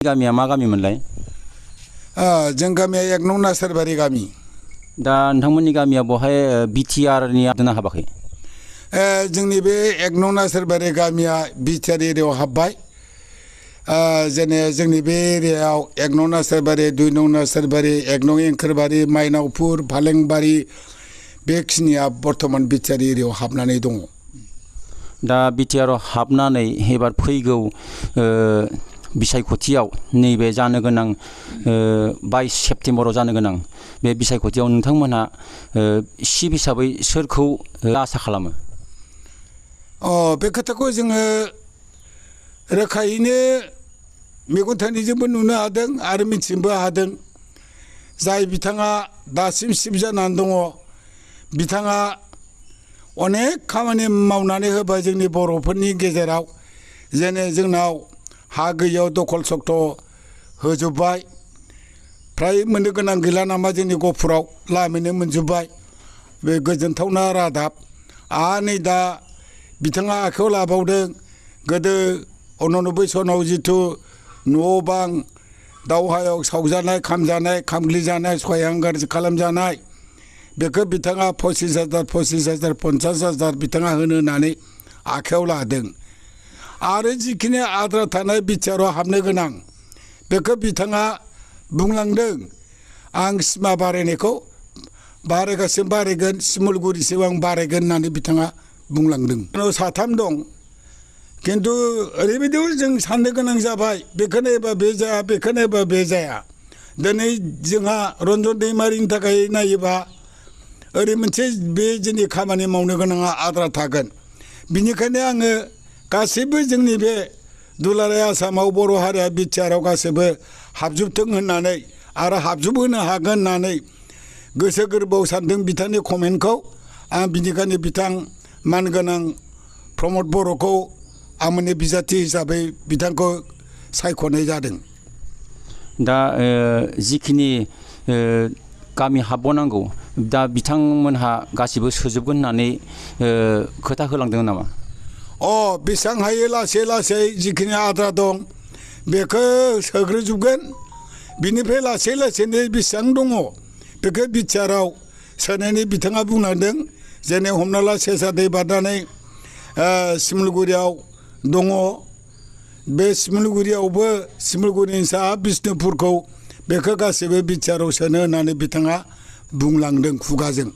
गामिया मा गामिमोनलाय? जों गामिया 1 नं नासारबारि गामि। दा नोंथांमोननि गामिया बहाय बिटिआरनि आदोना हाबाखै? जोंनि बे 1 नं नासारबारि गामिया बिटिआर एरियायाव हाबबाय। जेने जोंनि बे एरियायाव 1 नं नासारबारि, 2 नं नासारबारि, 1 नं एंखोरबारि, माइनावपुर, फालेंबारि बेखिनिया बर्तमान बिटिआर एरियायाव हाबनानै दङ। दा बिटिआरआव हाबनानै एबार फैगौ बिसायख'थियाव नैबे जानो गोनां 22 सेप्तेम्बराव जानो गोनां बे बिसायख'थियाव नोंथांमोनहा सिफ हिसाबै सोरखौ आसा खालामो? बे खोथाखौ जोङो रोखायैनो मेगन थाइनैजोंबो नुनो हादों आरो मिथिनोबो हादों। जाय बिथाङा दासिम सिफ जानानै दङ, बिथाङा अनेक खामानि मावनानै होबाय जोंनि बर'फोरनि गेजेराव। जेने जोंनाव हा गैयैयाव दखल सक्त होजोब्बाय। फ्राय मोननो गोनां गैला नामा जोंनि गहपुराव लामैनो मोनजोब्बाय। बे गोजोनथावना रादाब। आरो नै दा बिथाङा आखायाव लाबावदों गोदो 89 सनाव जिथु न' बां दावहायाव सावजानाय, खामजानाय, खामग्लिजानाय, सहायहांगार खालामजानाय, बेखौ बिथाङा 25,000, 25,000, 50,000 बिथाङा होनो होननानै आखायाव लादों। आरो जिखिनि आद्रा थानाय बिटिआरआव हाबनो गोनां बेखौ बिथाङा बुंलांदों, आं सिमा बारायनायखौ बारायगासिनो बारायगोन, सिमुलगुरिसिम आं बारायगोन होननानै बिथाङा बुंलांदों। जोंनाव 3 दं, खिन्थु ओरैबायदियाव जों साननो गोनां जाबाय, बेखौ नायबा बे जाया, बेखौ नायबा बे जाया। दिनै जोंहा रन्जन दैमारिनि थाखाय नायोबा ओरै मोनसे बे जोंनि खामानि मावनो गोनाङा आद्रा थागोन। बिनिखायनो आङो गासैबो जोंनि बे दुलाराय आसामाव बर' हारिया बिटिआरआव गासैबो हाबजोबथों होननानै आरो हाबजोबहोनो हागोन होननानै गोसो गोरबोआव सानदों बिथांनि कमेन्टखौ। आं बिनिखायनो बिथां मानगोनां प्रमद बर'खौ आंनि बिजाथि हिसाबै बिथांखौ सायख'नाय जादों। दा जिखिनि गामि हाबबावनांगौ, दा बिथांमोनहा गासिबो सोजोबगोन होननानै खोथा होलांदों नामा? बेसेबां हायो लासै लासै जिखिनि आद्रा दं बेखौ सोग्रोजोबगोन। बिनिफ्राय लासै लासैनो बेसेबां दङ बेखौ बिटिआरआव सोनायनि बिथाङा बुंलांदों। जेने हमना ला सेसा दै बारनानै सिमुलगुरियाव दङ, बे सिमुलगुरियावबो सिमुलगुरिनि साहा बिष्णुपुरखौ बेखौ गासैबो बिटिआरआव सोनो होननानै बिथाङा बुंलांदों खुगाजों।